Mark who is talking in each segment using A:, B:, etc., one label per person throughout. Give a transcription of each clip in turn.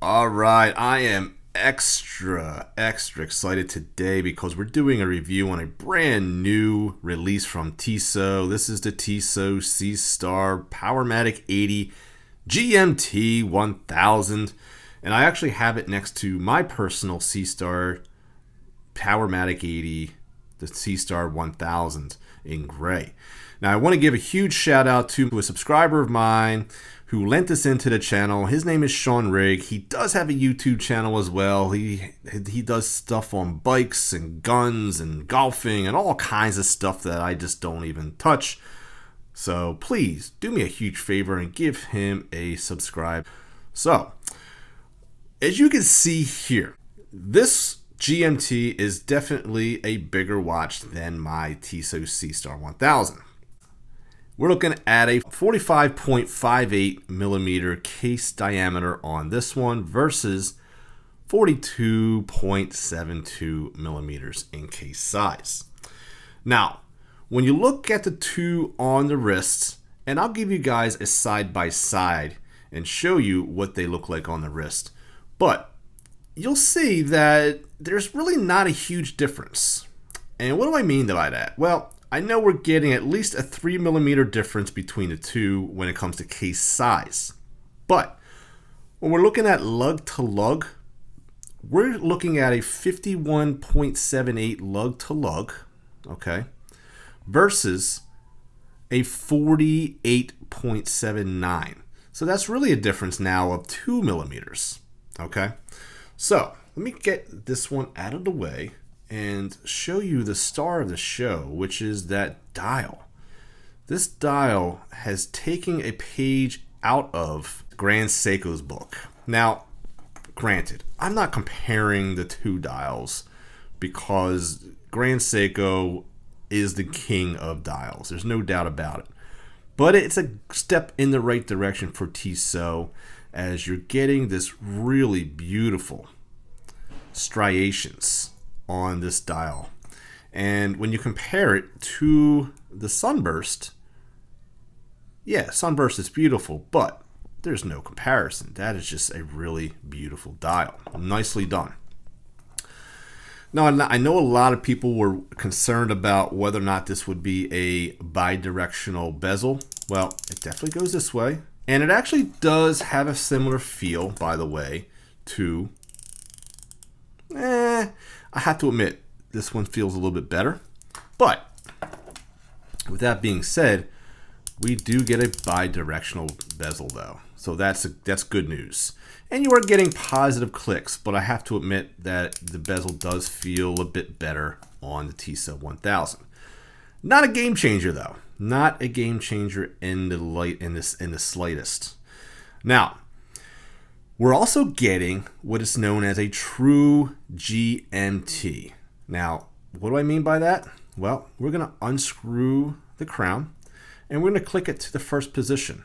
A: All right, I am extra excited today because we're doing a review on a brand new release from Tissot. This is the Tissot Seastar Powermatic 80 GMT 1000, and I actually have it next to my personal Seastar Powermatic 80, the Seastar 1000 in gray. Now, I want to give a huge shout out to a subscriber of mine who lent us into the channel. His name is Sean Rigg. He does have a YouTube channel as well. He does stuff on bikes and guns and golfing and all kinds of stuff that I just don't even touch. So please do me a huge favor and give him a subscribe. So, as you can see here, this GMT is definitely a bigger watch than my Tissot Seastar 1000. We're looking at a 45.58 millimeter case diameter on this one versus 42.72 millimeters in case size. Now, when you look at the two on the wrists, and I'll give you guys a side by side and show you what they look like on the wrist, but you'll see that there's really not a huge difference. And what do I mean by that? Well, I know we're getting at least a 3 millimeter difference between the two when it comes to case size. But when we're looking at lug to lug, we're looking at a 51.78 lug to lug, okay, versus a 48.79. So that's really a difference now of 2 millimeters, okay? So let me get this one out of the way and show you the star of the show, which is that dial. This dial has taken a page out of Grand Seiko's book. Now, granted, I'm not comparing the two dials because Grand Seiko is the king of dials. There's no doubt about it. But it's a step in the right direction for Tissot as you're getting this really beautiful striations on this dial. And when you compare it to the Sunburst, yeah, Sunburst is beautiful, but there's no comparison. That is just a really beautiful dial. Nicely done. Now, I know a lot of people were concerned about whether or not this would be a bi-directional bezel. Well, it definitely goes this way. And it actually does have a similar feel, by the way, to I have to admit, this one feels a little bit better. But with that being said, we do get a bi-directional bezel though. So that's good news. And you are getting positive clicks, but I have to admit that the bezel does feel a bit better on the Tissot 1000. Not a game changer though. Not a game changer in the slightest. Now, we're also getting what is known as a true GMT. Now, what do I mean by that? Well, we're going to unscrew the crown and we're going to click it to the first position.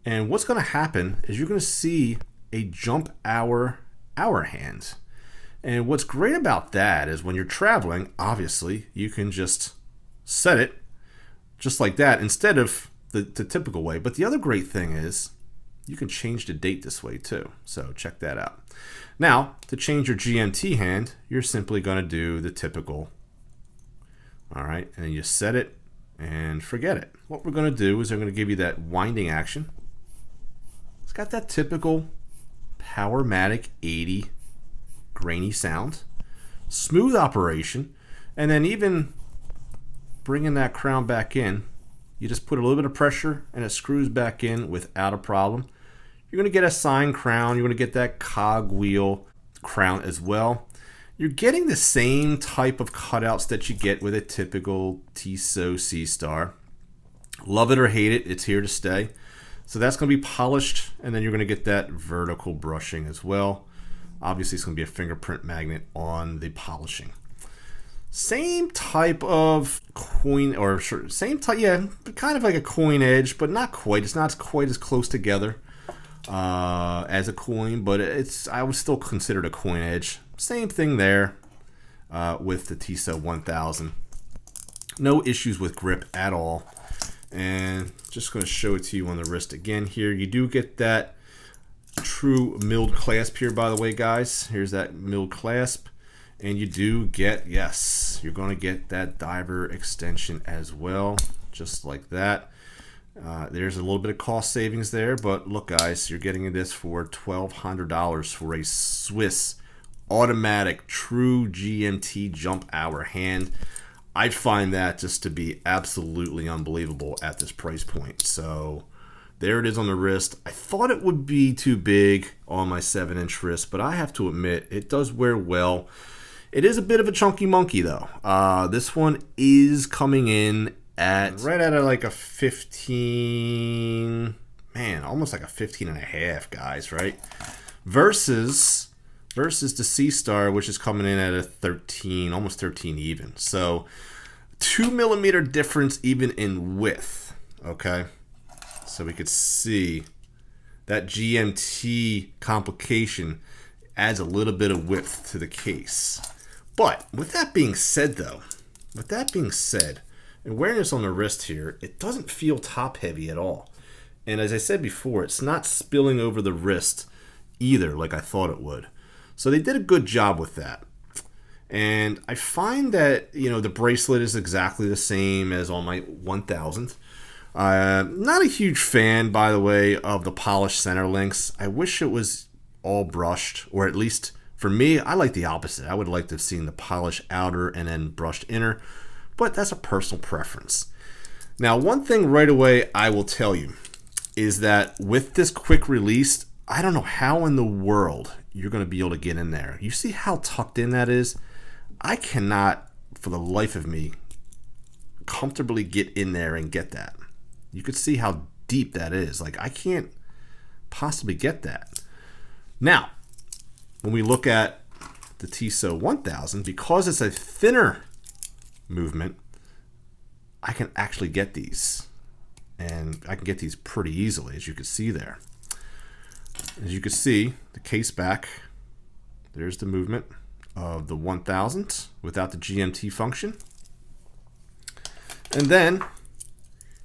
A: And what's going to happen is you're going to see a jump hour hand. And what's great about that is when you're traveling, obviously, you can just set it just like that instead of the typical way. But the other great thing is you can change the date this way too. So check that out. Now, to change your GMT hand, you're simply going to do the typical. All right, and then you set it and forget it. What we're going to do is I'm going to give you that winding action. It's got that typical Powermatic 80 grainy sound, smooth operation, and then even bringing that crown back in, you just put a little bit of pressure and it screws back in without a problem. You're going to get a sine crown. You're going to get that cogwheel crown as well. You're getting the same type of cutouts that you get with a typical Tissot Seastar. Love it or hate it, it's here to stay. So that's going to be polished, and then you're going to get that vertical brushing as well. Obviously, it's going to be a fingerprint magnet on the polishing. Same type of coin, or same type, yeah, kind of like a coin edge, but not quite. It's not quite as close together as a coin, but I would still consider it a coin edge. Same thing there with the Tissot 1000. No issues with grip at all. And just going to show it to you on the wrist again here. You do get that true milled clasp here, by the way, guys. Here's that milled clasp. And you do get, yes, you're going to get that diver extension as well, just like that. There's a little bit of cost savings there, but look, guys, you're getting this for $1,200 for a Swiss automatic true GMT jump hour hand. I find that just to be absolutely unbelievable at this price point. So there it is on the wrist. I thought it would be too big on my 7-inch wrist, but I have to admit it does wear well. It is a bit of a chunky monkey though. This one is coming in at right at like a 15, man, almost like a 15 and a half, guys, right? Versus the Seastar, which is coming in at a 13, almost 13 even. So 2 millimeter difference even in width, okay? So we could see that GMT complication adds a little bit of width to the case. But with that being said though, and wearing this on the wrist here, it doesn't feel top heavy at all. And as I said before, it's not spilling over the wrist either like I thought it would. So they did a good job with that. And I find that, you know, the bracelet is exactly the same as on my 1000. Not a huge fan, by the way, of the polished center links. I wish it was all brushed, or at least for me, I like the opposite. I would like to have seen the polished outer and then brushed inner, but that's a personal preference. Now, one thing right away I will tell you is that with this quick release, I don't know how in the world you're going to be able to get in there. You see how tucked in that is? I cannot, for the life of me, comfortably get in there and get that. You could see how deep that is. Like, I can't possibly get that. Now, when we look at the Tissot 1000, because it's a thinner movement, I can actually get these. And I can get these pretty easily, as you can see there. As you can see, the case back, there's the movement of the 1000 without the GMT function. And then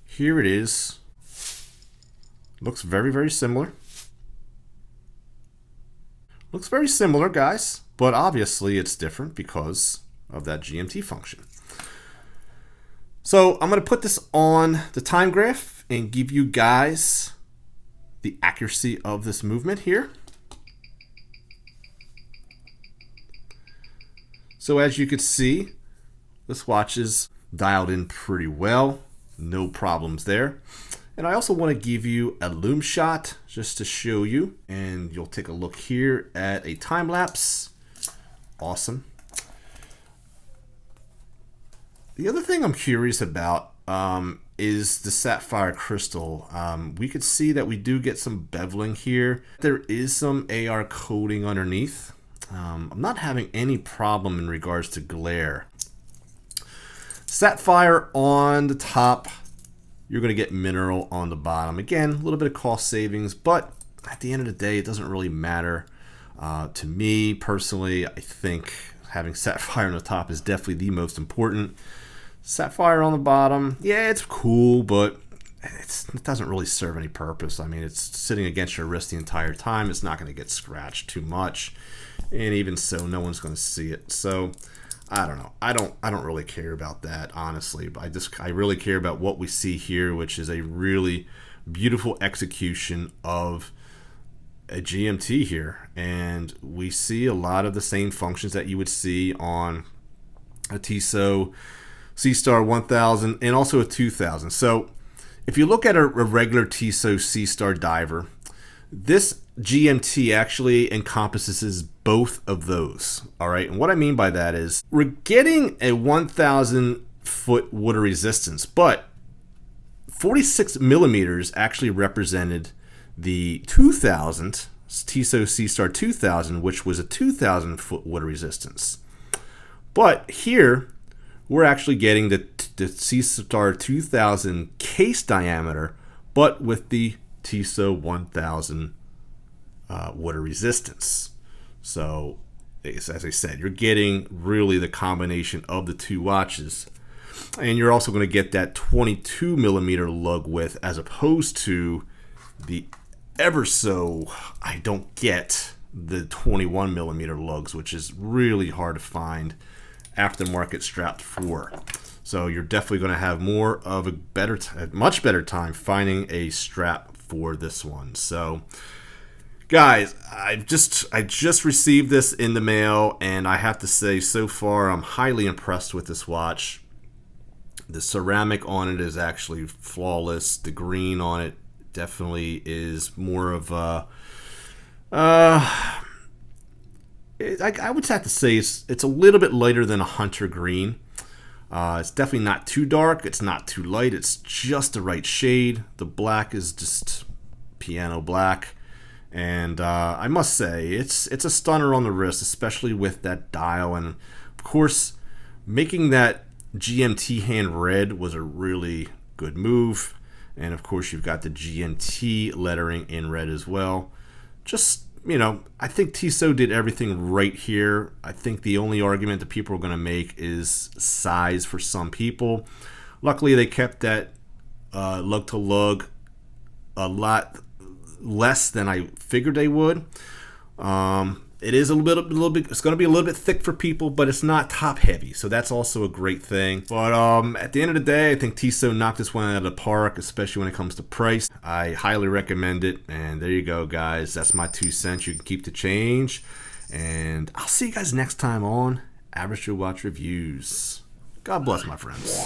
A: here it is. Looks very, very similar. Looks very similar, guys, but obviously it's different because of that GMT function. So I'm going to put this on the time graph and give you guys the accuracy of this movement here. So as you can see, this watch is dialed in pretty well. No problems there. And I also want to give you a loom shot just to show you. And you'll take a look here at a time lapse. Awesome. The other thing I'm curious about is the sapphire crystal. We could see that we do get some beveling here. There is some AR coating underneath. I'm not having any problem in regards to glare. Sapphire on the top. You're going to get mineral on the bottom. Again, a little bit of cost savings, but at the end of the day, it doesn't really matter. To me, personally, I think having sapphire on the top is definitely the most important. Sapphire on the bottom, yeah, it's cool, but it doesn't really serve any purpose. I mean, it's sitting against your wrist the entire time. It's not going to get scratched too much, and even so, no one's going to see it. So I don't know. I don't really care about that, honestly. But I really care about what we see here, which is a really beautiful execution of a GMT here, and we see a lot of the same functions that you would see on a Tissot Seastar 1000 and also a 2000. So if you look at a regular Tissot Seastar diver, this GMT actually encompasses both of those. All right, and what I mean by that is we're getting a 1000 foot water resistance, but 46 millimeters actually represented the 2000 Tissot Seastar 2000, which was a 2000 foot water resistance. But here we're actually getting the Seastar 2000 case diameter, but with the Tissot 1000 water resistance. So as I said, you're getting really the combination of the two watches, and you're also going to get that 22 millimeter lug width as opposed to the ever so I don't get the 21 millimeter lugs, which is really hard to find aftermarket strapped for. So you're definitely going to have more of a much better time finding a strap for this one. So guys, I just received this in the mail, and I have to say, so far I'm highly impressed with this watch. The ceramic on it is actually flawless. The green on it definitely is more of a I would have to say it's a little bit lighter than a hunter green. It's definitely not too dark. It's not too light. It's just the right shade. The black is just piano black. And I must say, it's a stunner on the wrist, especially with that dial. And of course, making that GMT hand red was a really good move. And of course, you've got the GMT lettering in red as well. Just, you know, I think Tissot did everything right here. I think the only argument that people are going to make is size for some people. Luckily, they kept that lug to lug a lot less than I figured they would. It is a little bit. It's going to be a little bit thick for people, but it's not top heavy, so that's also a great thing. But at the end of the day, I think Tissot knocked this one out of the park, especially when it comes to price. I highly recommend it. And there you go, guys. That's my 2 cents. You can keep the change, and I'll see you guys next time on Average Joe Watch Reviews. God bless, my friends.